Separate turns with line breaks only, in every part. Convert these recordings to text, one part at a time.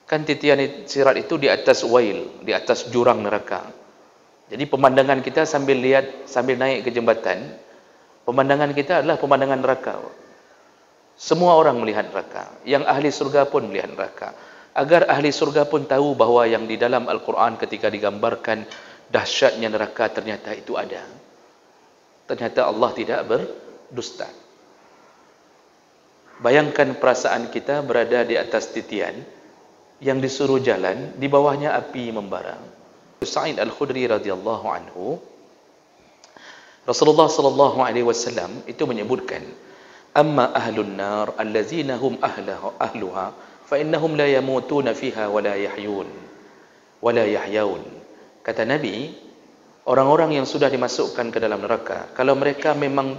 Kan titian sirat itu di atas wail, di atas jurang neraka. Jadi pemandangan kita sambil lihat, sambil naik ke jembatan, pemandangan kita adalah pemandangan neraka. Semua orang melihat neraka. Yang ahli surga pun melihat neraka. Agar ahli surga pun tahu bahawa yang di dalam Al-Quran ketika digambarkan dahsyatnya neraka ternyata itu ada. Ternyata Allah tidak berdusta. Bayangkan perasaan kita berada di atas titian yang disuruh jalan, di bawahnya api membara. Sa'id Al-Khudri radhiyallahu anhu, Rasulullah sallallahu alaihi wasallam itu menyebutkan, amma ahlun nar allazina hum ahluha fa innahum la yamutuna fiha wa la yahyaun. Kata Nabi, orang-orang yang sudah dimasukkan ke dalam neraka, kalau mereka memang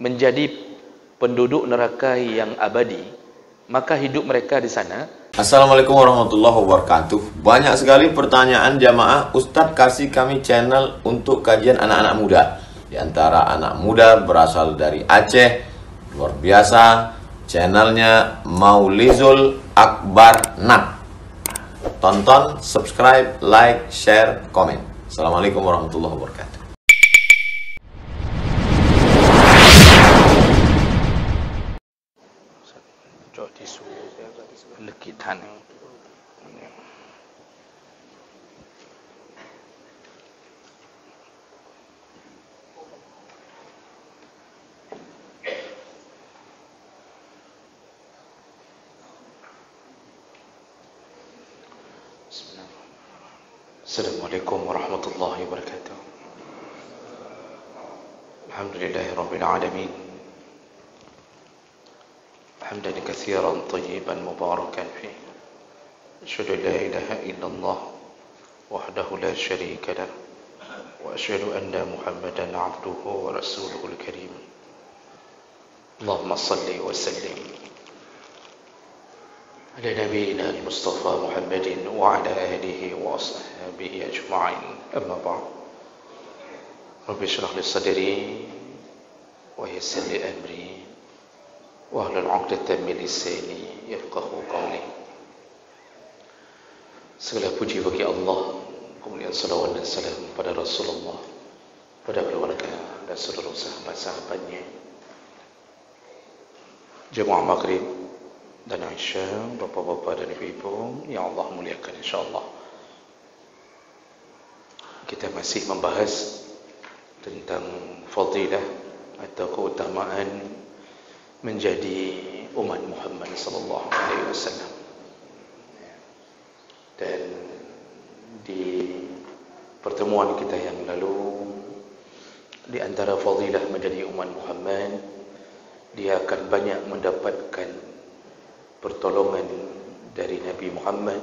menjadi penduduk neraka yang abadi, maka hidup mereka di sana.
Assalamualaikum warahmatullahi wabarakatuh. Banyak sekali pertanyaan jamaah, Ustadz kasih kami channel untuk kajian anak-anak muda. Di antara anak muda berasal dari Aceh, luar biasa, channelnya Maulizul Akbar Nak. Tonton, subscribe, like, share, komen. Assalamualaikum warahmatullahi wabarakatuh.
Lekit han. Assalamualaikum warahmatullahi wabarakatuh. Alhamdulillahirabbil alamin. حمدا كثيرا طيبا مباركا فيه. أشهد أن لا إله إلا الله وحده لا شريك له وأشهد أن محمدا عبده ورسوله الكريم. اللهم صل وسلم على نبينا المصطفى محمد وعلى آله وصحبه أجمعين. أما بعد، رب اشرح لي صدري ويسر لي أمري wahlul 'uqdatam min lisani yafqahu qawli. Segala puji bagi Allah, kemudian salawat dan salam pada Rasulullah, pada keluarga dan seluruh sahabat-sahabatnya. Jemaah Maghrib dan Isya, bapak-bapak dan ibu-ibu yang Allah muliakan insyaallah. Kita masih membahas tentang fadilah atau keutamaan menjadi umat Muhammad sallallahu alaihi wasallam. Dan di pertemuan kita yang lalu, di antara fadilah menjadi umat Muhammad, dia akan banyak mendapatkan pertolongan dari Nabi Muhammad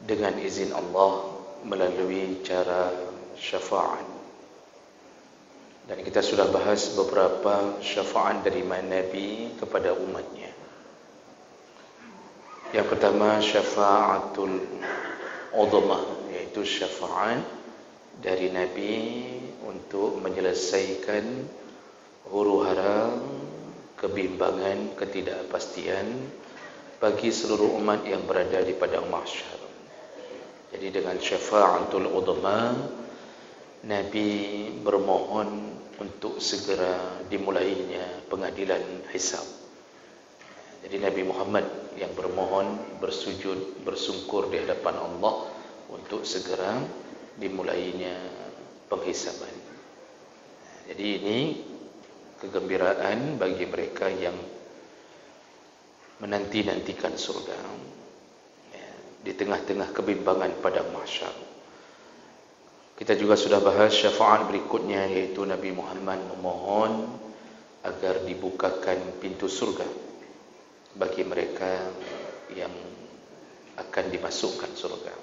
dengan izin Allah melalui cara syafaat. Dan kita sudah bahas beberapa syafaat dari Nabi kepada umatnya. Yang pertama syafaatul uzma, yaitu syafaat dari Nabi untuk menyelesaikan huru-hara, kebimbangan, ketidakpastian bagi seluruh umat yang berada di padang mahsyar. Jadi dengan syafaatul uzma, Nabi bermohon untuk segera dimulainya pengadilan hisab. Jadi Nabi Muhammad yang bermohon, bersujud, bersungkur di hadapan Allah untuk segera dimulainya penghisaban. Jadi ini kegembiraan bagi mereka yang menanti-nantikan surga di tengah-tengah kebimbangan padang mahsyar. Kita juga sudah bahas syafaat berikutnya, yaitu Nabi Muhammad memohon agar dibukakan pintu surga bagi mereka yang akan dimasukkan surga.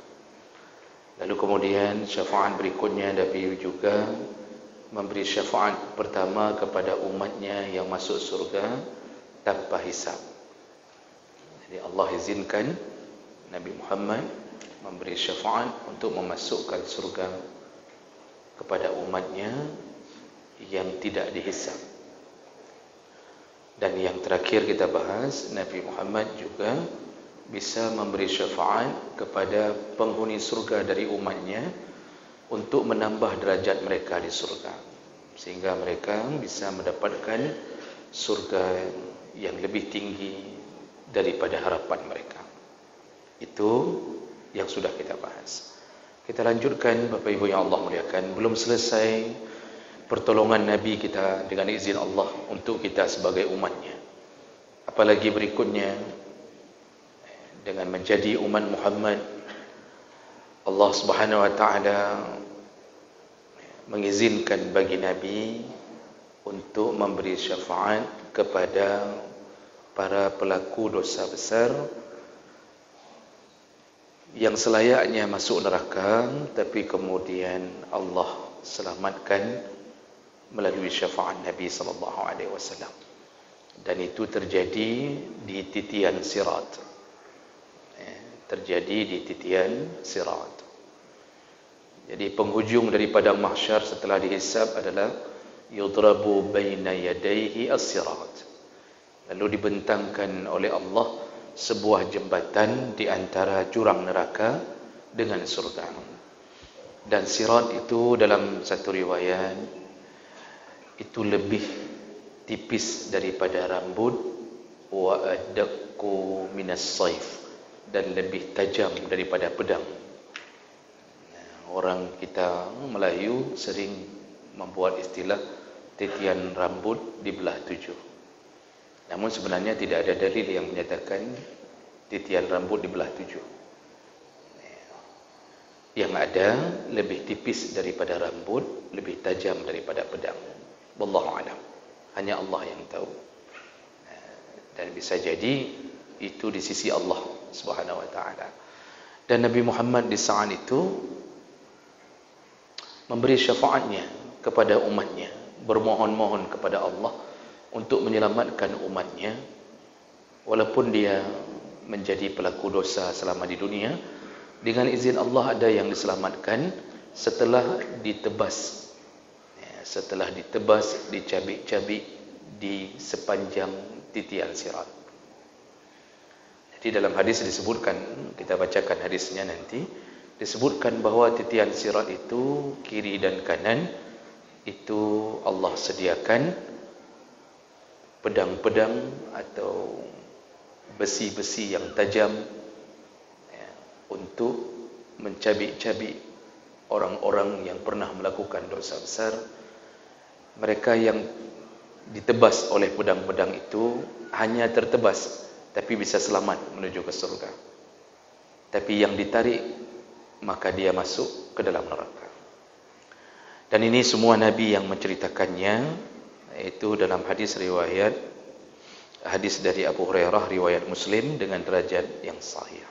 Lalu kemudian syafaat berikutnya, Nabi juga memberi syafaat pertama kepada umatnya yang masuk surga tanpa hisab. Jadi Allah izinkan Nabi Muhammad memberi syafaat untuk memasukkan surga kepada umatnya yang tidak dihisab. Dan yang terakhir kita bahas, Nabi Muhammad juga bisa memberi syafaat kepada penghuni surga dari umatnya untuk menambah derajat mereka di surga, sehingga mereka bisa mendapatkan surga yang lebih tinggi daripada harapan mereka. Itu yang sudah kita bahas. Kita lanjutkan, Bapak Ibu yang Allah muliakan. Belum selesai pertolongan Nabi kita dengan izin Allah untuk kita sebagai umatnya. Apalagi berikutnya, dengan menjadi umat Muhammad, Allah Subhanahu wa taala mengizinkan bagi Nabi untuk memberi syafaat kepada para pelaku dosa besar yang selayaknya masuk neraka, tapi kemudian Allah selamatkan melalui syafaat Nabi sallallahu alaihi wasallam. Dan itu terjadi di titian sirat. Terjadi di titian sirat. Jadi penghujung daripada mahsyar setelah dihisab adalah yudrabu baina yadayhi as-sirat. Lalu dibentangkan oleh Allah sebuah jembatan di antara jurang neraka dengan surga. Dan sirat itu dalam satu riwayat itu lebih tipis daripada rambut, wa adaqqu minas saif, dan lebih tajam daripada pedang. Orang kita Melayu sering membuat istilah titian rambut dibelah 7. Namun sebenarnya tidak ada dalil yang menyatakan titian rambut dibelah 7. Yang ada lebih tipis daripada rambut, lebih tajam daripada pedang. Wallahu a'lam. Hanya Allah yang tahu. Dan bisa jadi itu di sisi Allah Subhanahu wa taala. Dan Nabi Muhammad di saat itu memberi syafaatnya kepada umatnya, bermohon-mohon kepada Allah untuk menyelamatkan umatnya, walaupun dia menjadi pelaku dosa selama di dunia. Dengan izin Allah ada yang diselamatkan setelah ditebas, setelah ditebas, dicabik-cabik di sepanjang titian sirat. Jadi dalam hadis disebutkan, kita bacakan hadisnya nanti, disebutkan bahawa titian sirat itu kiri dan kanan itu Allah sediakan pedang-pedang atau besi-besi yang tajam untuk mencabik-cabik orang-orang yang pernah melakukan dosa besar. Mereka yang ditebas oleh pedang-pedang itu hanya tertebas, tapi bisa selamat menuju ke surga. Tapi yang ditarik, maka dia masuk ke dalam neraka. Dan ini semua Nabi yang menceritakannya, yaitu dalam hadis dari Abu Hurairah riwayat Muslim dengan derajat yang sahih.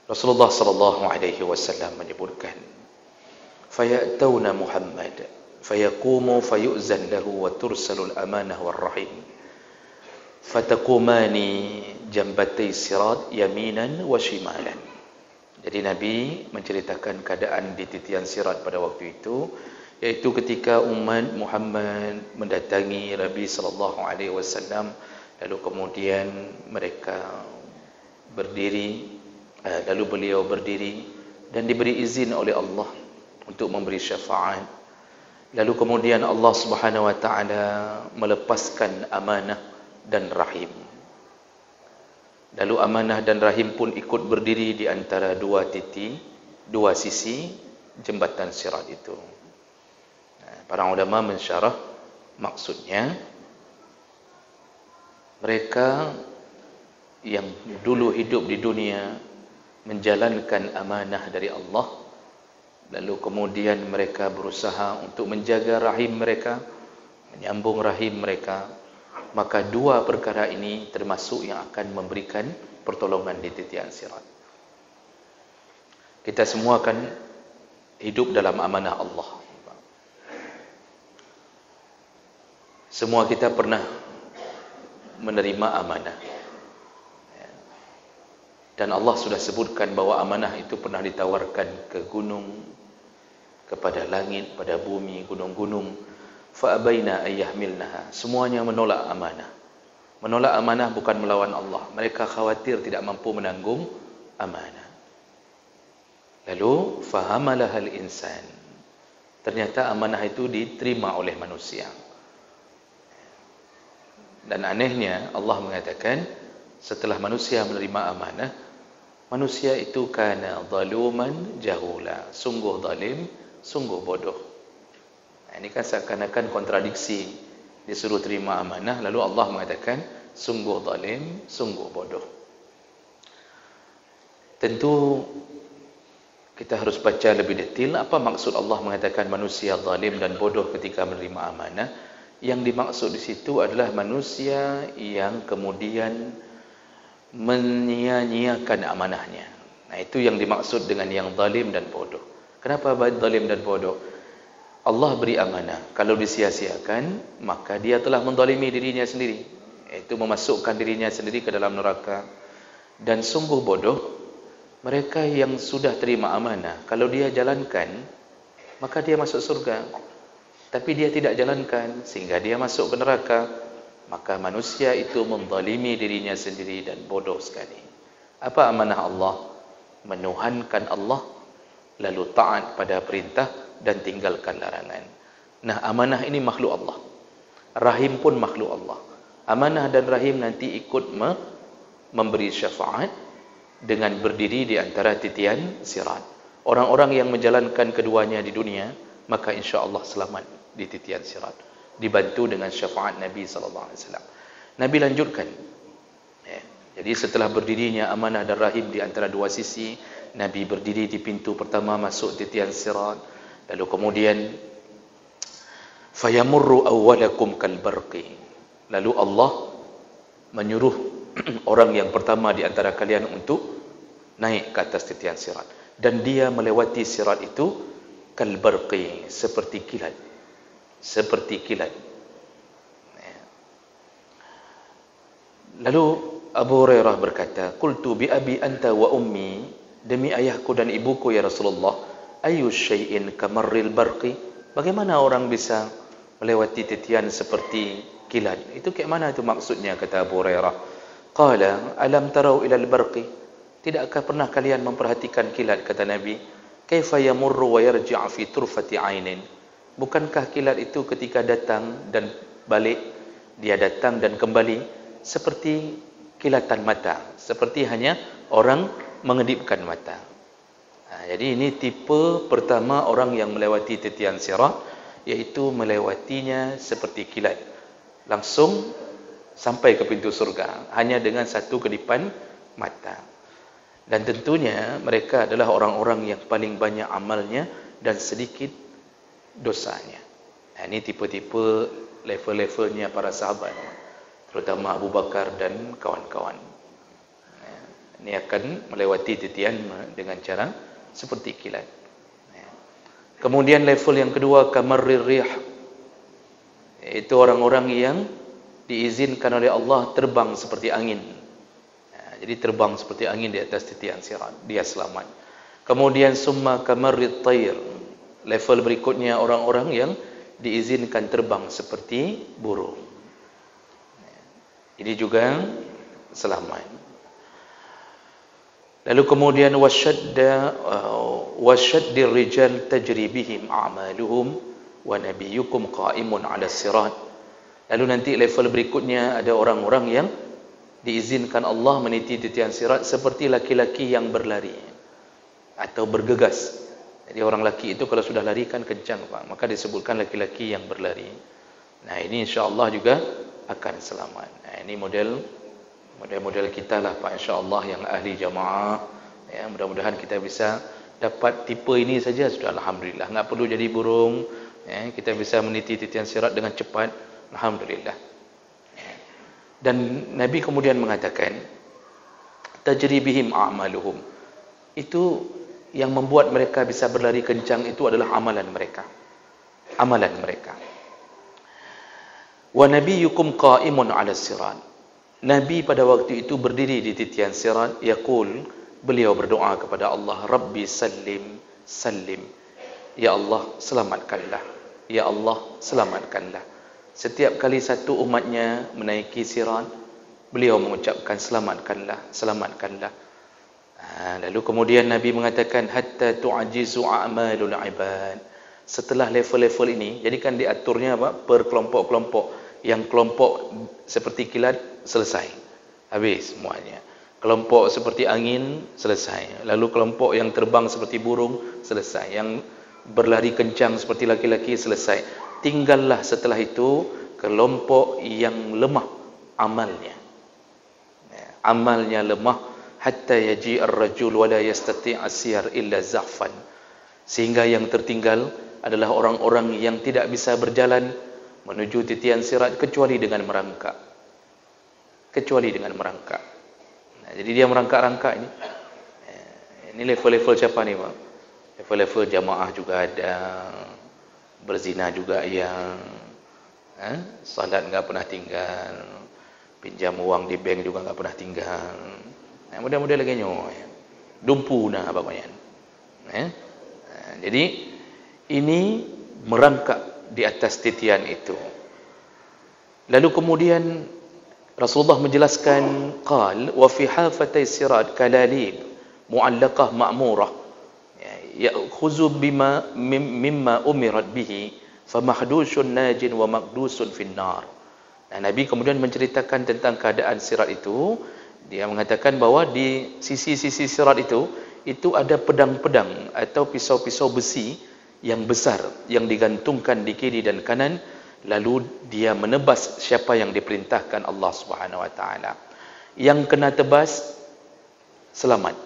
Rasulullah sallallahu alaihi wasallam menyebutkan, "Fayatuna Muhammad, fayaqumu fayu'zan lahu wa tursalul amanah war rahim. Fataqumani jambatay sirat yaminan wa shimalan." Jadi Nabi menceritakan keadaan di titian sirat pada waktu itu, yaitu ketika umat Muhammad mendatangi Nabi sallallahu alaihi wasallam, lalu kemudian mereka berdiri, lalu beliau berdiri dan diberi izin oleh Allah untuk memberi syafaat. Lalu kemudian Allah Subhanahu wa taala melepaskan amanah dan rahim. Lalu amanah dan rahim pun ikut berdiri di antara dua sisi jembatan sirat itu. Para ulama mensyarah maksudnya, mereka yang dulu hidup di dunia menjalankan amanah dari Allah, lalu kemudian mereka berusaha untuk menjaga rahim mereka, menyambung rahim mereka, maka dua perkara ini termasuk yang akan memberikan pertolongan di titian sirat. Kita semua akan hidup dalam amanah Allah. Semua kita pernah menerima amanah. Dan Allah sudah sebutkan bahawa amanah itu pernah ditawarkan ke gunung, kepada langit, pada bumi, gunung-gunung. Fa'abaina ayyahmilnaha. Semuanya menolak amanah. Menolak amanah bukan melawan Allah. Mereka khawatir tidak mampu menanggung amanah. Lalu fahamalahal insan. Ternyata amanah itu diterima oleh manusia. Dan anehnya Allah mengatakan setelah manusia menerima amanah, manusia itu kana zaluman jahula. Sungguh zalim, sungguh bodoh. Nah, ini kan seakan-akan kontradiksi. Disuruh terima amanah, lalu Allah mengatakan sungguh zalim, sungguh bodoh. Tentu kita harus baca lebih detail apa maksud Allah mengatakan manusia zalim dan bodoh ketika menerima amanah. Yang dimaksud di situ adalah manusia yang kemudian menyia-nyiakan amanahnya. Nah, itu yang dimaksud dengan yang zalim dan bodoh. Kenapa zalim dan bodoh? Allah beri amanah, kalau disia-siakan maka dia telah menzalimi dirinya sendiri, iaitu memasukkan dirinya sendiri ke dalam neraka. Dan sungguh bodoh mereka yang sudah terima amanah, kalau dia jalankan maka dia masuk surga, tapi dia tidak jalankan sehingga dia masuk ke neraka, maka manusia itu menzalimi dirinya sendiri dan bodoh sekali. Apa amanah Allah? Menuhankan Allah, lalu taat pada perintah dan tinggalkan larangan. Nah, amanah ini makhluk Allah. Rahim pun makhluk Allah. Amanah dan rahim nanti ikut memberi syafaat dengan berdiri di antara titian sirat. Orang-orang yang menjalankan keduanya di dunia, maka insya Allah selamat di titian sirat, dibantu dengan syafaat Nabi SAW. Nabi lanjutkan, jadi setelah berdirinya amanah dan rahim di antara dua sisi, Nabi berdiri di pintu pertama masuk titian sirat. Lalu kemudian fayamurru awwalakum kalbarqi. Lalu Allah menyuruh orang yang pertama di antara kalian untuk naik ke atas titian sirat, dan dia melewati sirat itu kalbarqi, seperti kilat. Seperti kilat. Lalu Abu Hurairah berkata, qultu bi abi anta wa ummi, demi ayahku dan ibuku ya Rasulullah, ayu syai'in kamarril barqi, bagaimana orang bisa melewati titian seperti kilat? Itu kayak mana itu maksudnya, kata Abu Hurairah. Qala alam tarau ila al-barqi, tidakkah pernah kalian memperhatikan kilat, kata Nabi, kaifa yamurru wa yarji' fi turfati 'ainin, bukankah kilat itu ketika datang dan balik, dia datang dan kembali seperti kilatan mata, seperti hanya orang mengedipkan mata. Jadi ini tipe pertama orang yang melewati titian sirat, yaitu melewatinya seperti kilat, langsung sampai ke pintu surga hanya dengan satu kedipan mata. Dan tentunya mereka adalah orang-orang yang paling banyak amalnya dan sedikit dosanya. Ini tipe-tipe level-levelnya para sahabat, terutama Abu Bakar dan kawan-kawan. Ini akan melewati titian dengan cara seperti kilat. Kemudian level yang kedua, kamarrir rih, itu orang-orang yang diizinkan oleh Allah terbang seperti angin. Jadi terbang seperti angin di atas titian sirat, dia selamat. Kemudian summa kamarrit tayr, level berikutnya orang-orang yang diizinkan terbang seperti burung. Ini juga selamat. Lalu kemudian wasyaddir rijal tajri bihim a'maluhum wa nabiyyukum qa'imun 'ala sirat. Lalu nanti level berikutnya ada orang-orang yang diizinkan Allah meniti titian sirat seperti laki-laki yang berlari atau bergegas. Jadi orang laki itu kalau sudah lari kan kencang, Pak, maka disebutkan laki-laki yang berlari. Nah, ini insya-Allah juga akan selamat. Nah, ini model kita lah, Pak, insya-Allah yang ahli jamaah. Ya, mudah-mudahan kita bisa dapat tipe ini saja sudah alhamdulillah. Enggak perlu jadi burung, ya, kita bisa meniti titian sirat dengan cepat, alhamdulillah. Ya. Dan Nabi kemudian mengatakan tajri bihim a'maluhum, itu yang membuat mereka bisa berlari kencang itu adalah amalan mereka. Amalan mereka. Wa nabiyyukum qa'imun 'ala sirat. Nabi pada waktu itu berdiri di titian sirat, yaqul, beliau berdoa kepada Allah, Rabbi sallim sallim, ya Allah selamatkanlah, ya Allah selamatkanlah. Setiap kali satu umatnya menaiki sirat, beliau mengucapkan selamatkanlah, selamatkanlah. Lalu kemudian Nabi mengatakan hatta tu'ajizu a'malul ibad. Setelah level-level ini, jadi kan diaturnya apa? Per kelompok-kelompok. Yang kelompok seperti kilat selesai, habis semuanya. Kelompok seperti angin selesai. Lalu kelompok yang terbang seperti burung selesai. Yang berlari kencang seperti laki-laki selesai. Tinggallah setelah itu kelompok yang lemah amalnya. Amalnya lemah hatta yaji ar-rajul wa la yastati' asyar illa zahfan. Sehingga yang tertinggal adalah orang-orang yang tidak bisa berjalan menuju titian sirat kecuali dengan merangkak. Kecuali dengan merangkak. Jadi dia merangkak-rangkak ini. Ini level-level siapa ni, Pak? Level-level jamaah juga ada. Berzina juga yang salat enggak pernah tinggal. Pinjam uang di bank juga enggak pernah tinggal. Mudah-mudahan lagi nyoh. Dumpu nah pokoknya. Jadi ini merangkak di atas titian itu. Lalu kemudian Rasulullah menjelaskan qal wa fi hafatay sirat kalalib mu'allaqah ma'murah ya'khuzu mimma umirat bihi famahdusun najin wa maqdusun finnar. Nabi kemudian menceritakan tentang keadaan sirat itu. Dia mengatakan bahawa di sisi-sisi sirat itu ada pedang-pedang atau pisau-pisau besi yang besar yang digantungkan di kiri dan kanan, lalu dia menebas siapa yang diperintahkan Allah Subhanahu wa taala. Yang kena tebas selamat.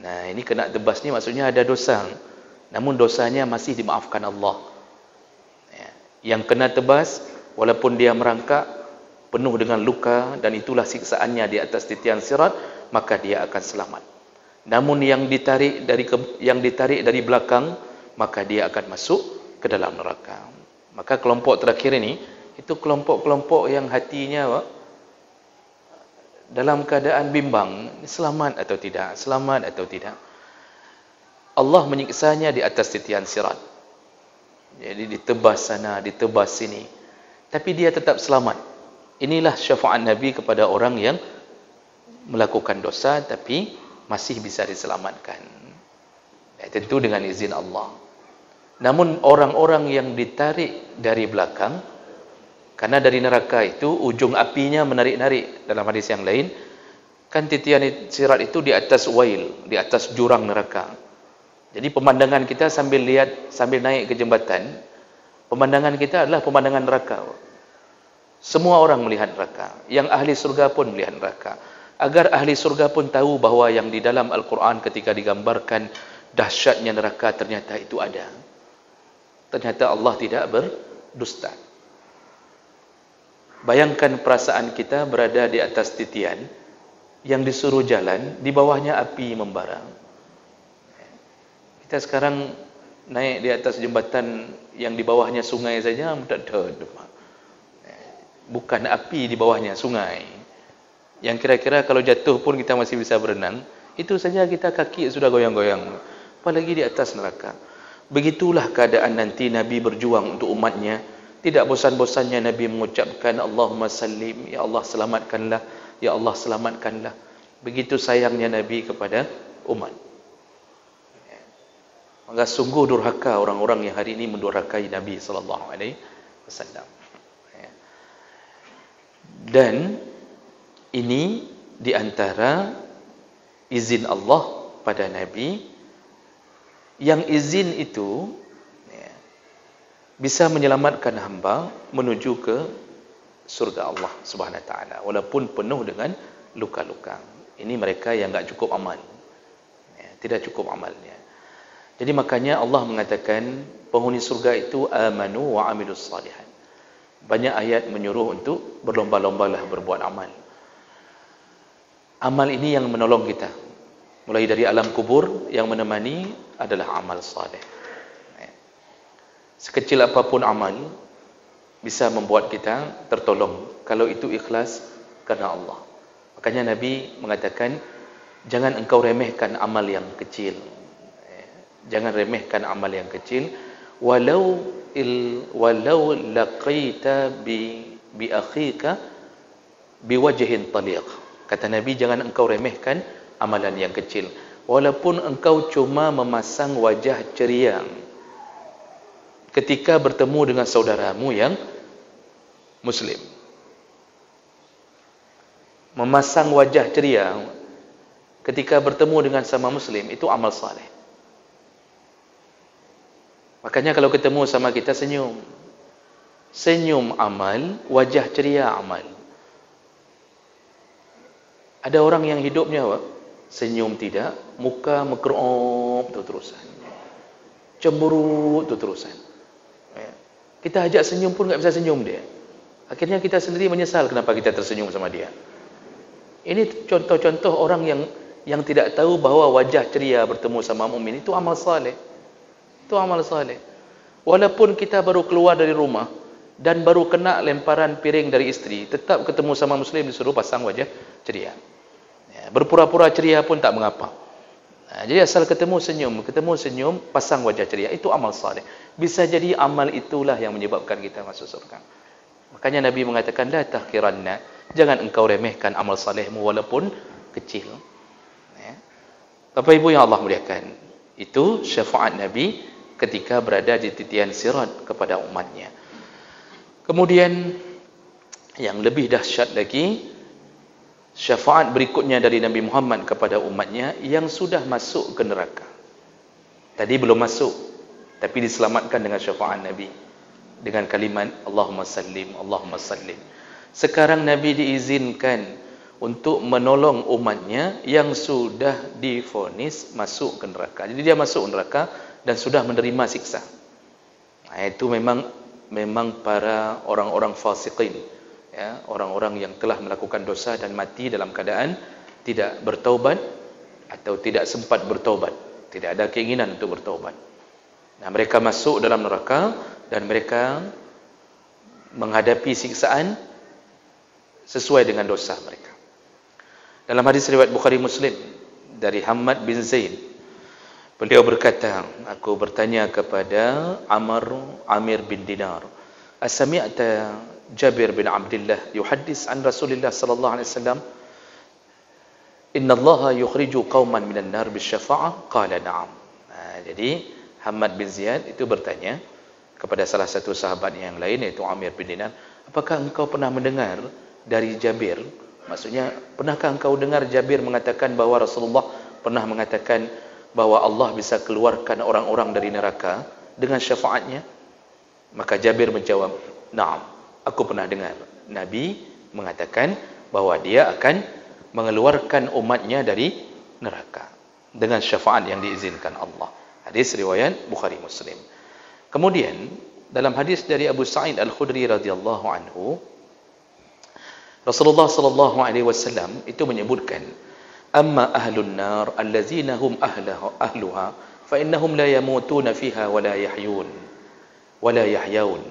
Nah, ini kena tebas ni maksudnya ada dosa, namun dosanya masih dimaafkan Allah. Yang kena tebas walaupun dia merangkak penuh dengan luka dan itulah siksaannya di atas titian sirat, maka dia akan selamat. Namun yang ditarik dari belakang, maka dia akan masuk ke dalam neraka. Maka kelompok terakhir ini itu kelompok-kelompok yang hatinya dalam keadaan bimbang, selamat atau tidak, selamat atau tidak. Allah menyiksanya di atas titian sirat. Jadi ditebas sana, ditebas sini, tapi dia tetap selamat. Inilah syafaat Nabi kepada orang yang melakukan dosa tapi masih bisa diselamatkan. Tentu dengan izin Allah. Namun orang-orang yang ditarik dari belakang, karena dari neraka itu ujung apinya menarik-narik. Dalam hadis yang lain, kan titian sirat itu di atas wail, di atas jurang neraka. Jadi pemandangan kita sambil naik ke jembatan, pemandangan kita adalah pemandangan neraka. Semua orang melihat neraka. Yang ahli surga pun melihat neraka. Agar ahli surga pun tahu bahawa yang di dalam Al-Quran ketika digambarkan dahsyatnya neraka, ternyata itu ada. Ternyata Allah tidak berdusta. Bayangkan perasaan kita berada di atas titian yang disuruh jalan, di bawahnya api membara. Kita sekarang naik di atas jembatan yang di bawahnya sungai saja, bukan api di bawahnya, sungai. Yang kira-kira kalau jatuh pun kita masih bisa berenang, itu saja kita kaki sudah goyang-goyang, apalagi di atas neraka. Begitulah keadaan nanti Nabi berjuang untuk umatnya. Tidak bosan-bosannya Nabi mengucapkan Allahumma sallim, ya Allah selamatkanlah, ya Allah selamatkanlah. Begitu sayangnya Nabi kepada umat. Maka sungguh durhaka orang-orang yang hari ini mendurhakai Nabi sallallahu alaihi wasallam. Dan ini di antara izin Allah pada Nabi, yang izin itu bisa menyelamatkan hamba menuju ke surga Allah Subhanahu wa taala walaupun penuh dengan luka-luka. Ini mereka yang enggak cukup amal. Tidak cukup amalnya. Jadi makanya Allah mengatakan penghuni surga itu amanu wa amilus salihat. Banyak ayat menyuruh untuk berlomba-lombalah berbuat amal. Amal ini yang menolong kita. Mulai dari alam kubur, yang menemani adalah amal saleh. Sekecil apapun amal bisa membuat kita tertolong kalau itu ikhlas karena Allah. Makanya Nabi mengatakan, jangan engkau remehkan amal yang kecil. Jangan remehkan amal yang kecil. Walau laqaita bi akhika biwajhin taliq. Kata Nabi, jangan engkau remehkan amalan yang kecil, walaupun engkau cuma memasang wajah ceria ketika bertemu dengan saudaramu yang muslim. Memasang wajah ceria ketika bertemu dengan sama muslim, itu amal saleh. Makanya kalau ketemu sama kita, senyum. Senyum amal, wajah ceria amal. Ada orang yang hidupnya senyum tidak, muka mekroop tu terusan, cemburu tu terusan. Kita ajak senyum pun tak bisa senyum dia. Akhirnya kita sendiri menyesal kenapa kita tersenyum sama dia. Ini contoh-contoh orang yang tidak tahu bahawa wajah ceria bertemu sama mukmin itu amal saleh. Itu amal saleh. Walaupun kita baru keluar dari rumah dan baru kena lemparan piring dari isteri, tetap ketemu sama muslim disuruh pasang wajah ceria. Berpura-pura ceria pun tak mengapa. Jadi asal ketemu senyum, pasang wajah ceria, itu amal saleh. Bisa jadi amal itulah yang menyebabkan kita masuk surga. Makanya Nabi mengatakan, la tahqiranna, jangan engkau remehkan amal salehmu walaupun kecil. Bapak Ibu yang Allah muliakan, itu syafaat Nabi ketika berada di titian sirat kepada umatnya. Kemudian yang lebih dahsyat lagi, syafaat berikutnya dari Nabi Muhammad kepada umatnya yang sudah masuk ke neraka. Tadi belum masuk, tapi diselamatkan dengan syafaat Nabi, dengan kalimat Allahumma sallim, Allahumma sallim. Sekarang Nabi diizinkan untuk menolong umatnya yang sudah divonis masuk ke neraka. Jadi dia masuk neraka dan sudah menerima siksa. Itu memang para orang-orang fasiqin, ya, orang-orang yang telah melakukan dosa dan mati dalam keadaan tidak bertaubat atau tidak sempat bertaubat, tidak ada keinginan untuk bertaubat. Nah, mereka masuk dalam neraka dan mereka menghadapi siksaan sesuai dengan dosa mereka. Dalam hadis riwayat Bukhari Muslim dari Hammad bin Zaid, beliau berkata, aku bertanya kepada Amir bin Dinar, asami'ta Jabir bin Abdullah yuhaddis an Rasulullah sallallahu alaihi wasallam, inna Allah yukhriju qauman minan nar bisyafa'ah? Qala na'am. Jadi Hammad bin Ziyad itu bertanya kepada salah satu sahabat yang lain, yaitu Amir bin Dinar, apakah engkau pernah mendengar dari Jabir? Maksudnya, pernahkah engkau dengar Jabir mengatakan bahawa Rasulullah pernah mengatakan bahawa Allah bisa keluarkan orang-orang dari neraka dengan syafaatnya? Maka Jabir menjawab, na'am, aku pernah dengar Nabi mengatakan bahawa dia akan mengeluarkan umatnya dari neraka dengan syafaat yang diizinkan Allah. Hadis riwayat Bukhari Muslim. Kemudian dalam hadis dari Abu Sa'id Al-Khudri radhiyallahu anhu, Rasulullah sallallahu alaihi wasallam itu menyebutkan, amma ahlun nar allazina hum ahluha fa innahum la yamutuna fiha wa la yahyaun.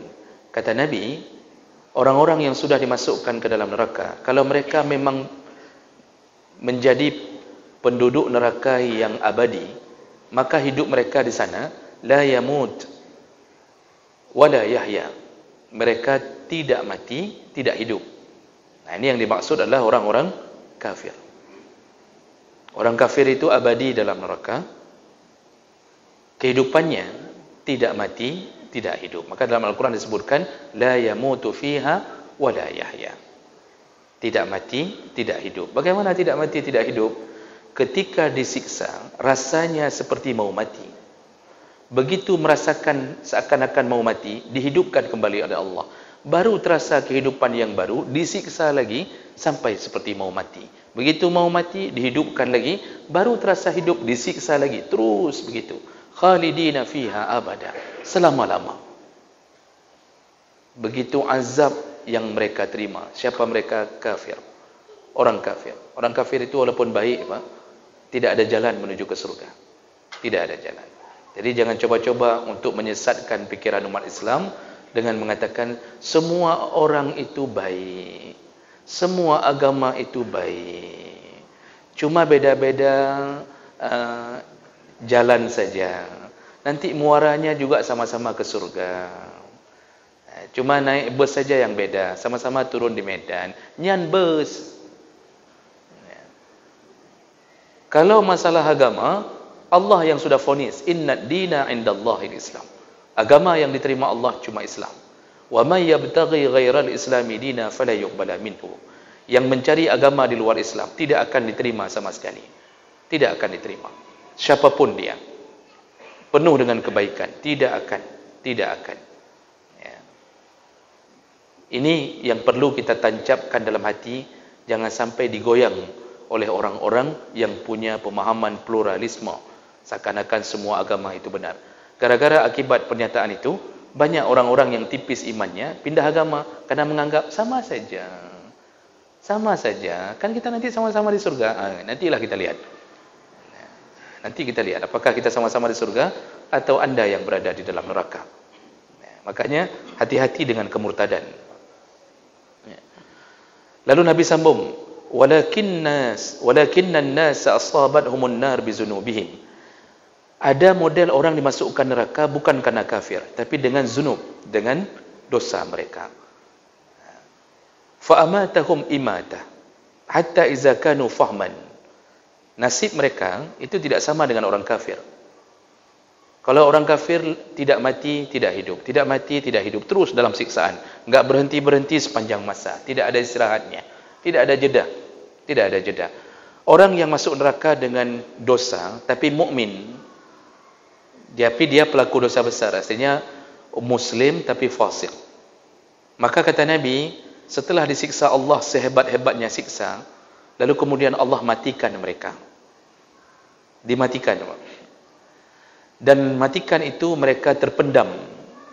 Kata Nabi, orang-orang yang sudah dimasukkan ke dalam neraka, kalau mereka memang menjadi penduduk neraka yang abadi, maka hidup mereka di sana la yamut wa la yahya. Mereka tidak mati, tidak hidup. Nah, ini yang dimaksud adalah orang-orang kafir. Orang kafir itu abadi dalam neraka, kehidupannya tidak mati, tidak hidup. Maka dalam Al-Quran disebutkan la yamutu fiha wa la yahya. Tidak mati, tidak hidup. Bagaimana tidak mati, tidak hidup? Ketika disiksa, rasanya seperti mau mati. Begitu merasakan seakan-akan mau mati, dihidupkan kembali oleh Allah. Baru terasa kehidupan yang baru, disiksa lagi sampai seperti mau mati. Begitu mau mati, dihidupkan lagi, baru terasa hidup, disiksa lagi, terus begitu. Khalidina fiha abada, selama-lama. Begitu azab yang mereka terima. Siapa mereka? Kafir. Orang kafir. Orang kafir itu walaupun baik, Pak, tidak ada jalan menuju ke surga. Tidak ada jalan. Jadi jangan coba-coba untuk menyesatkan pikiran umat Islam dengan mengatakan semua orang itu baik, semua agama itu baik, cuma beda-beda jalan saja, nanti muaranya juga sama-sama ke surga. Cuma naik bus saja yang beda, sama-sama turun di Medan, nyan bus. Kalau masalah agama, Allah yang sudah vonis, inna dina indallahil Islam. Agama yang diterima Allah cuma Islam. Wa may yabtaghi ghairal islami dina fala yuqbala minhu. Yang mencari agama di luar Islam tidak akan diterima sama sekali. Tidak akan diterima. Siapapun dia. Penuh dengan kebaikan, tidak akan. Ya. Ini yang perlu kita tancapkan dalam hati, jangan sampai digoyang oleh orang-orang yang punya pemahaman pluralisme, seakan-akan semua agama itu benar. Gara-gara akibat pernyataan itu, banyak orang-orang yang tipis imannya pindah agama karena menganggap sama saja. Sama saja, kan kita nanti sama-sama di surga. Nantilah kita lihat. Nanti kita lihat apakah kita sama-sama di surga atau Anda yang berada di dalam neraka. Makanya hati-hati dengan kemurtadan. Lalu Nabi sambung, walakinnan nas asabathumun nar bizunubihim. Ada model orang dimasukkan neraka bukan karena kafir, tapi dengan zunub, dengan dosa mereka. Fa amatahum imatah hatta iza kanu fahman. Nasib mereka itu tidak sama dengan orang kafir. Kalau orang kafir tidak mati, tidak hidup, tidak mati, tidak hidup, terus dalam siksaan, enggak berhenti-berhenti sepanjang masa, tidak ada istirahatnya, tidak ada jeda, tidak ada jeda. Orang yang masuk neraka dengan dosa tapi mukmin, tapi dia pelaku dosa besar, artinya muslim tapi fasik. Maka kata Nabi, setelah disiksa Allah sehebat-hebatnya siksa, lalu kemudian Allah matikan mereka. Dimatikan. Dan matikan itu mereka terpendam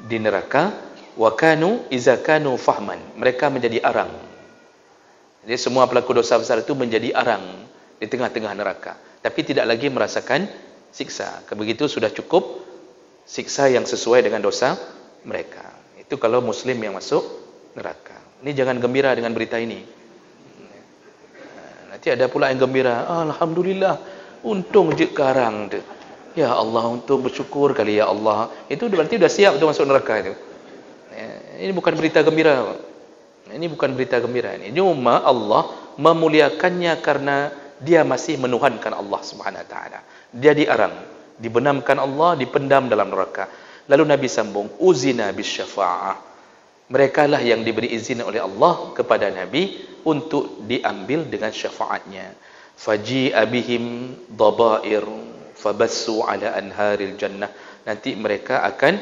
di neraka. Wa kanu iza kanu fahman. Mereka menjadi arang. Jadi semua pelaku dosa besar itu menjadi arang di tengah-tengah neraka. Tapi tidak lagi merasakan siksa. Begitu sudah cukup siksa yang sesuai dengan dosa mereka. Itu kalau muslim yang masuk neraka. Ini jangan gembira dengan berita ini. Nanti ada pula yang gembira, alhamdulillah, untung je karang tu. Ya Allah, untung bersyukur kali ya Allah. Itu berarti sudah siap untuk masuk neraka itu. Ini bukan berita gembira. Ini bukan berita gembira ini. Cuma Allah memuliakannya karena dia masih menuhankan Allah Subhanahu wa taala. Dia diarang, dibenamkan Allah, dipendam dalam neraka. Lalu Nabi sambung, uzina bisyafa'ah. Mereka lah yang diberi izin oleh Allah kepada Nabi untuk diambil dengan syafaatnya. Faji'a bihim dhabair fabassu ala anharil jannah. Nanti mereka akan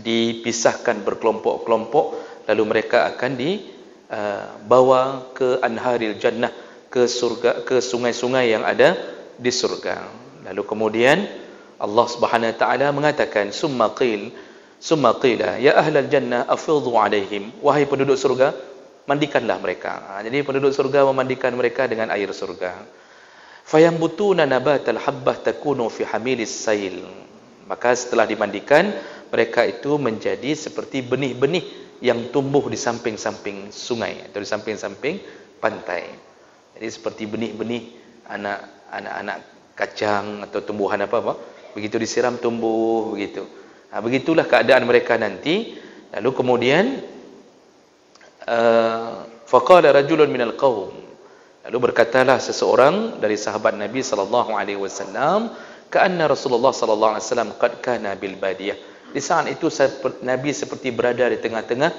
dipisahkan berkelompok-kelompok, lalu mereka akan dibawa ke anharil jannah, ke surga, ke sungai-sungai yang ada di surga. Lalu kemudian Allah Subhanahu wa taala mengatakan, summa qila ya ahlal jannah afidhu alaihim. Wahai penduduk surga, mandikanlah mereka. Jadi penduduk surga memandikan mereka dengan air surga. Fayambutuna nabatal habbah takunu fi hamilis sail. Maka setelah dimandikan, mereka itu menjadi seperti benih-benih yang tumbuh di samping-samping sungai atau di samping-samping pantai. Jadi seperti benih-benih anak-anak kacang atau tumbuhan apa-apa, begitu disiram tumbuh begitu. Begitulah keadaan mereka nanti. Lalu kemudian faqala rajulun minal qaum. Lalu berkatalah seseorang dari sahabat Nabi sallallahu alaihi wasallam, ka'anna Rasulullah sallallahu alaihi wasallam qad kana bil badiyah. Di saat itu Nabi seperti berada di tengah-tengah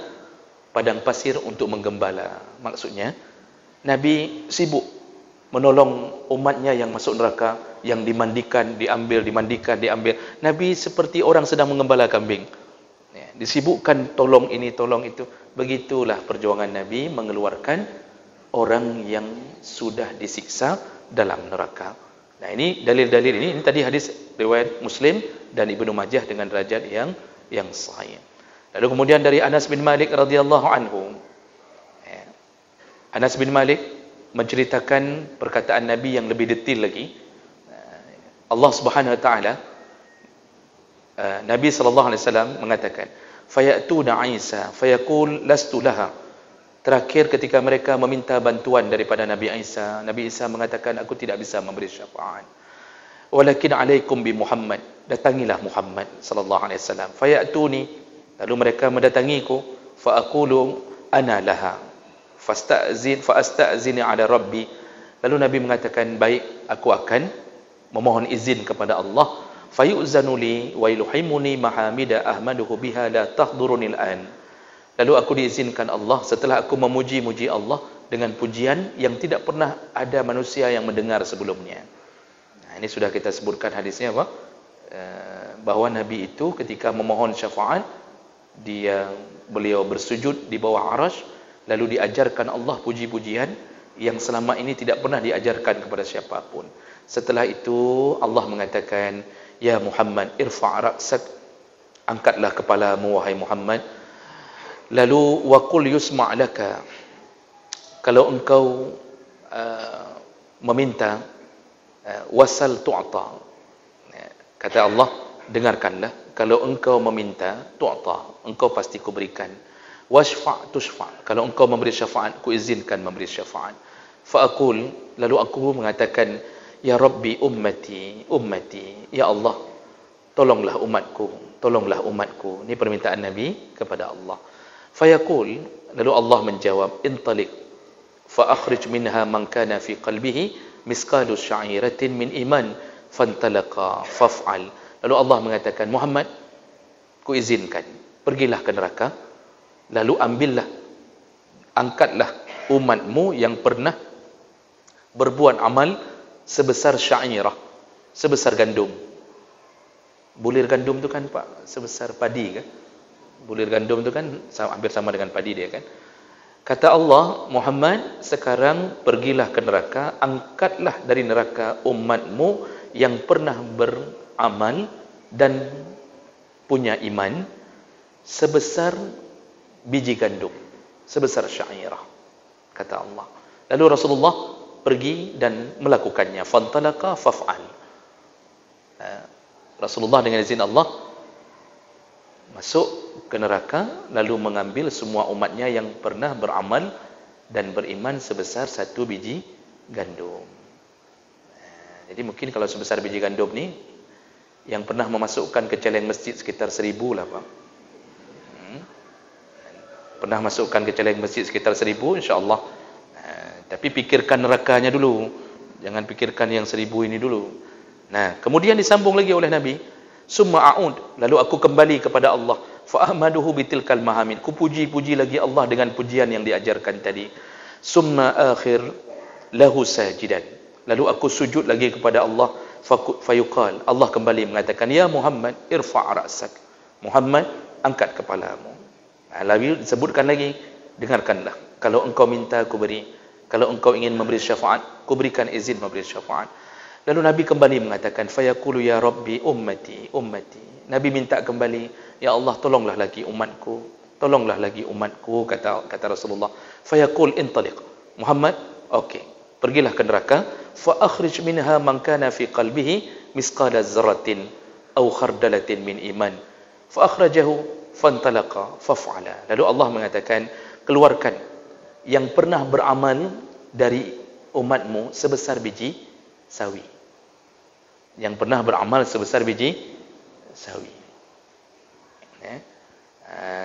padang pasir untuk menggembala. Maksudnya Nabi sibuk menolong umatnya yang masuk neraka, yang dimandikan, diambil, dimandikan, diambil. Nabi seperti orang sedang mengembala kambing. Ya, disibukkan tolong ini, tolong itu. Begitulah perjuangan Nabi mengeluarkan orang yang sudah disiksa dalam neraka. Nah, ini dalil-dalil ini tadi hadis riwayat Muslim dan Ibnu Majah dengan derajat yang sahih. Lalu kemudian dari Anas bin Malik radhiyallahu anhu. Ya. Anas bin Malik menceritakan perkataan Nabi yang lebih detail lagi. Allah Subhanahu wa taala, Nabi sallallahu alaihi wasallam mengatakan, fayatuna Isa fayaqul lastu laha. Terakhir ketika mereka meminta bantuan daripada Nabi Isa, Nabi Isa mengatakan, aku tidak bisa memberi syafaat. Walakin alaikum bi Muhammad. Datangilah Muhammad sallallahu alaihi wasallam. Fayatuni Lalu mereka mendatangiku, fa aqulu ana laha fasta'zini ala rabbi. Lalu Nabi mengatakan, baik, aku akan memohon izin kepada Allah. Fayu'zanu li wa yuhimuni mahamida ahmaduhu biha la tahdurunil an. Lalu aku diizinkan Allah setelah aku memuji-muji Allah dengan pujian yang tidak pernah ada manusia yang mendengar sebelumnya. Nah, ini sudah kita sebutkan hadisnya apa? Bahawa Nabi itu ketika memohon syafaat, beliau bersujud di bawah arasy, lalu diajarkan Allah puji-pujian yang selama ini tidak pernah diajarkan kepada siapapun. Setelah itu Allah mengatakan, ya Muhammad, irfa' ra'sak, angkatlah kepalamu wahai Muhammad. Lalu waqul yusma' laka, kalau engkau meminta, wasal tu'ta, kata Allah, dengarkanlah, kalau engkau meminta, tu'ta, engkau pasti kuberikan. Washfa' tushfa', kalau engkau memberi syafaat, ku izinkan memberi syafaat. Fa'akul, lalu aku mengatakan, ya Rabbi ummati, ummati, ya Allah, tolonglah umatku, tolonglah umatku. Ini permintaan Nabi kepada Allah. Fayaqul, lalu Allah menjawab, intalik, fa'akhrij minha man kana fi qalbihi misqalu sya'iratin min iman, fantalaqa faf'al. Lalu Allah mengatakan, Muhammad, ku izinkan, pergilah ke neraka, lalu ambillah, angkatlah umatmu yang pernah berbuat amal sebesar sya'irah, sebesar gandum. Bulir gandum tu kan Pak, sebesar padi kan? Bulir gandum tu kan hampir sama dengan padi dia kan? Kata Allah, Muhammad, sekarang pergilah ke neraka, angkatlah dari neraka umatmu yang pernah beramal dan punya iman sebesar biji gandum, sebesar sya'irah, kata Allah. Lalu Rasulullah pergi dan melakukannya. Fantalaqa faf'al. Rasulullah dengan izin Allah masuk ke neraka, lalu mengambil semua umatnya yang pernah beramal dan beriman sebesar satu biji gandum. Jadi mungkin kalau sebesar biji gandum ni, yang pernah memasukkan ke celeng masjid sekitar 1000 lah Pak. Pernah masukkan ke celeng masjid sekitar 1000, insya-Allah. Tapi pikirkan nerakanya dulu, jangan pikirkan yang 1000 ini dulu. Nah, kemudian disambung lagi oleh Nabi, summa a'ud, lalu aku kembali kepada Allah, fa ahmaduhu bitilkal mahamid, ku puji-puji lagi Allah dengan pujian yang diajarkan tadi. Summa akhir lahu sajidan, lalu aku sujud lagi kepada Allah, fayuqal, Allah kembali mengatakan, ya Muhammad, irfa' ra'sak, Muhammad, angkat kepalamu. Lalu disebutkan lagi, dengarkanlah, kalau engkau minta aku beri, kalau engkau ingin memberi syafaat, ku berikan izin memberi syafaat. Lalu Nabi kembali mengatakan, fayaqulu ya Rabbi ummati, ummati. Nabi minta kembali, ya Allah, tolonglah lagi umatku, tolonglah lagi umatku, kata Rasulullah. Fayaqul intaliq, Muhammad, okey, pergilah ke neraka, fa akhrij minha man kana fi qalbihi misqala zarratin aw khardalatin min iman. Fa akhrajahu fantalaqa faf'ala. Lalu Allah mengatakan, keluarkan yang pernah beramal dari umatmu sebesar biji sawi. Yang pernah beramal sebesar biji sawi.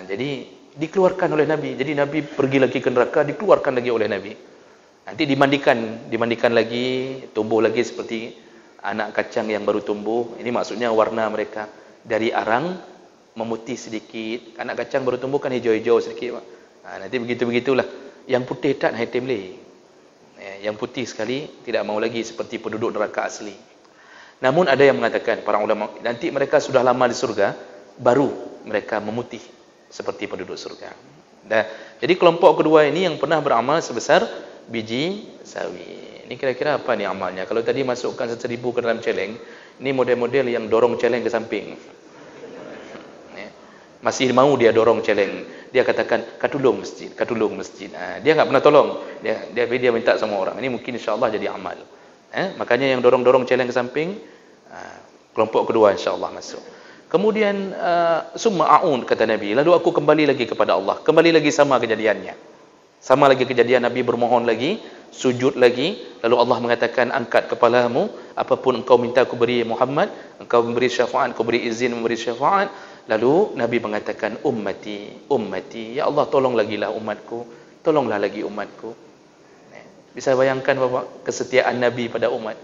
Jadi dikeluarkan oleh Nabi. Jadi Nabi pergi lagi ke neraka, dikeluarkan lagi oleh Nabi. Nanti dimandikan lagi, tumbuh lagi seperti anak kacang yang baru tumbuh. Ini maksudnya warna mereka dari arang memutih sedikit. Anak kacang baru tumbuh kan hijau-hijau sedikit Pak. Nanti begitu-begitulah. Yang putih tak hitam leh. Yang putih sekali tidak mau lagi seperti penduduk neraka asli. Namun ada yang mengatakan, para ulama, nanti mereka sudah lama di surga, baru mereka memutih seperti penduduk surga. Jadi kelompok kedua ini yang pernah beramal sebesar biji sawi. Ini kira-kira apa ni amalnya? Kalau tadi masukkan 1000 ke dalam celeng, ini model-model yang dorong celeng ke samping. Masih mau dia dorong celeng. Dia katakan, katulung masjid, katulung masjid. Dia enggak pernah tolong. Dia minta sama orang. Ini mungkin insya-Allah jadi amal. Makanya yang dorong-dorong celeng ke samping, kelompok kedua insya-Allah masuk. Kemudian summa a'un, kata Nabi, lalu aku kembali lagi kepada Allah. Kembali lagi sama kejadiannya. Sama lagi kejadian, Nabi bermohon lagi, sujud lagi, lalu Allah mengatakan, angkat kepalamu, apapun engkau minta aku beri Muhammad, engkau memberi syafaat, kau beri izin memberi syafaat. Lalu Nabi mengatakan, ummati, ummati, ya Allah tolong lagi lah umatku, tolonglah lagi umatku. Bisa bayangkan Bapak kesetiaan Nabi pada umat.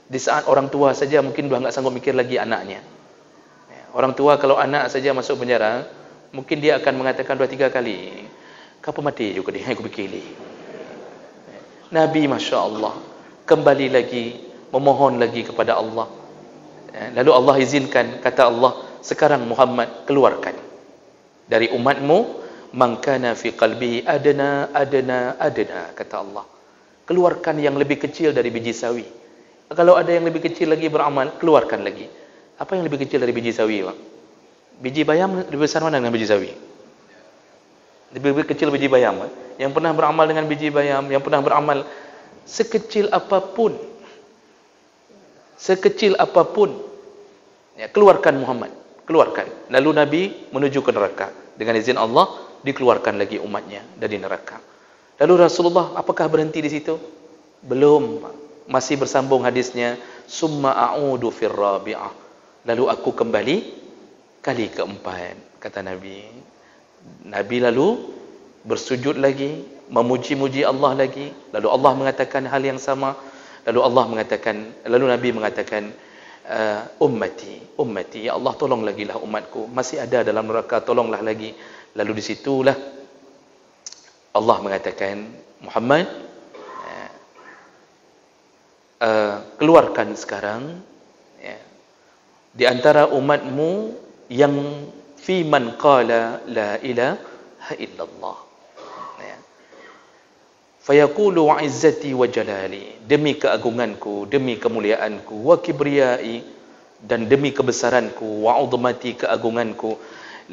Di saat orang tua saja mungkin dah enggak sanggup mikir lagi anaknya. Orang tua kalau anak saja masuk penjara, mungkin dia akan mengatakan 2-3 kali, kapan mati juga dia, aku fikir. Nabi Masya Allah kembali lagi, memohon lagi kepada Allah. Lalu Allah izinkan, kata Allah, sekarang Muhammad keluarkan dari umatmu man kana fi qalbihi adna, kata Allah. Keluarkan yang lebih kecil dari biji sawi. Kalau ada yang lebih kecil lagi beramal, keluarkan lagi. Apa yang lebih kecil dari biji sawi, Pak? Biji bayam lebih besar mana dengan biji sawi? Lebih kecil biji bayam, Pak? Yang pernah beramal dengan biji bayam, yang pernah beramal sekecil apapun, ya, keluarkan Muhammad, keluarkan. Lalu Nabi menuju ke neraka. Dengan izin Allah, dikeluarkan lagi umatnya dari neraka. Lalu Rasulullah apakah berhenti di situ? Belum, masih bersambung hadisnya, summa a'udu fir rabi'ah. Lalu aku kembali kali keempat, kata Nabi. Nabi lalu bersujud lagi, memuji-muji Allah lagi. Lalu Allah mengatakan hal yang sama. Lalu Nabi mengatakan, ummati, ummati, ya Allah tolong lagi lah umatku, masih ada dalam neraka, tolonglah lagi. Lalu disitulah Allah mengatakan, Muhammad, keluarkan sekarang, ya, di antara umatmu yang fi man qala la ilaha illallah, ya. Fayaqulu wa izzati wa jalali, demi keagunganku, demi kemuliaanku, wa kibriyai, dan demi kebesaranku, wa udmati, keagunganku,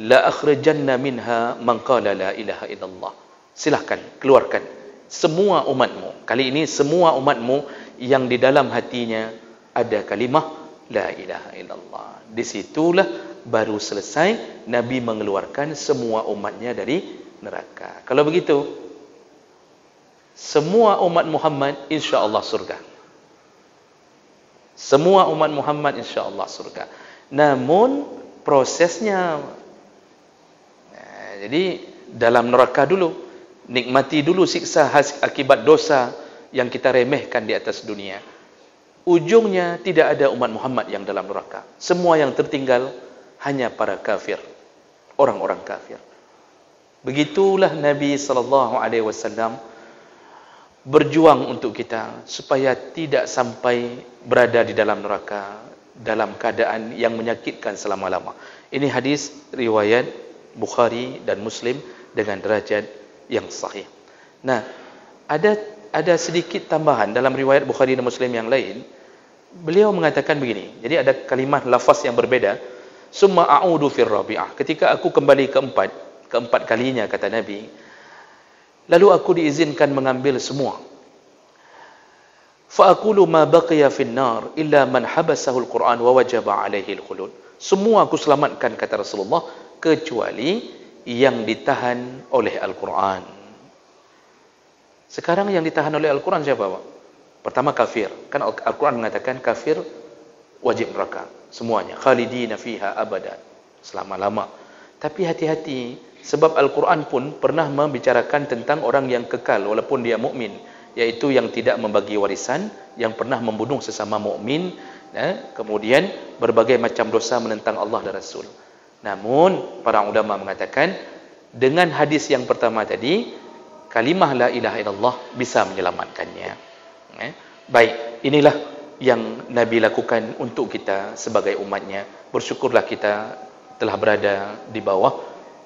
la akhrijanna minha man qala la ilaha illallah. Silahkan keluarkan semua umatmu. Kali ini semua umatmu yang di dalam hatinya ada kalimah la ilaha illallah. Disitulah baru selesai Nabi mengeluarkan semua umatnya dari neraka. Kalau begitu, semua umat Muhammad insya-Allah surga. Semua umat Muhammad insya-Allah surga. Namun prosesnya, jadi dalam neraka dulu, nikmati dulu siksa akibat dosa yang kita remehkan di atas dunia. Ujungnya tidak ada umat Muhammad yang dalam neraka. Semua yang tertinggal hanya para kafir, orang-orang kafir. Begitulah Nabi SAW berjuang untuk kita supaya tidak sampai berada di dalam neraka dalam keadaan yang menyakitkan selama-lama. Ini hadis riwayat Bukhari dan Muslim dengan derajat yang sahih. Nah, ada sedikit tambahan dalam riwayat Bukhari dan Muslim yang lain. Beliau mengatakan begini. Jadi ada kalimah lafaz yang berbeda. Summa a'udu fir rabi'ah. Ketika aku kembali keempat kalinya, kata Nabi, lalu aku diizinkan mengambil semua. Fa aqulu ma baqiya fin nar illa man habasahu al-Quran wa wajaba alaihi al-khulud. Semua aku selamatkan, kata Rasulullah, kecuali yang ditahan oleh Al-Quran. Sekarang yang ditahan oleh Al-Quran siapa, Pak? Pertama kafir. Kan Al-Quran mengatakan kafir wajib neraka semuanya, khalidina fiha abada, selama-lama. Tapi hati-hati, sebab Al-Quran pun pernah membicarakan tentang orang yang kekal walaupun dia mukmin, yaitu yang tidak membagi warisan, yang pernah membunuh sesama mukmin, kemudian berbagai macam dosa menentang Allah dan Rasul. Namun para ulama mengatakan dengan hadis yang pertama tadi, kalimah la ilaha illallah bisa menyelamatkannya. Baik, inilah yang Nabi lakukan untuk kita sebagai umatnya. Bersyukurlah kita telah berada di bawah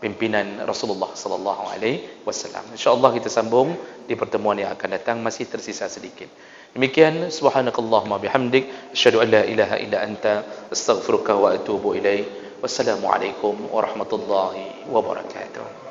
pimpinan Rasulullah sallallahu alaihi wasallam. Insyaallah kita sambung di pertemuan yang akan datang, masih tersisa sedikit. Demikian, subhanakallahumma bihamdik, asyhadu an la ilaha illa anta, astaghfiruka wa atubu ilaik. Wassalamualaikum warahmatullahi wabarakatuh.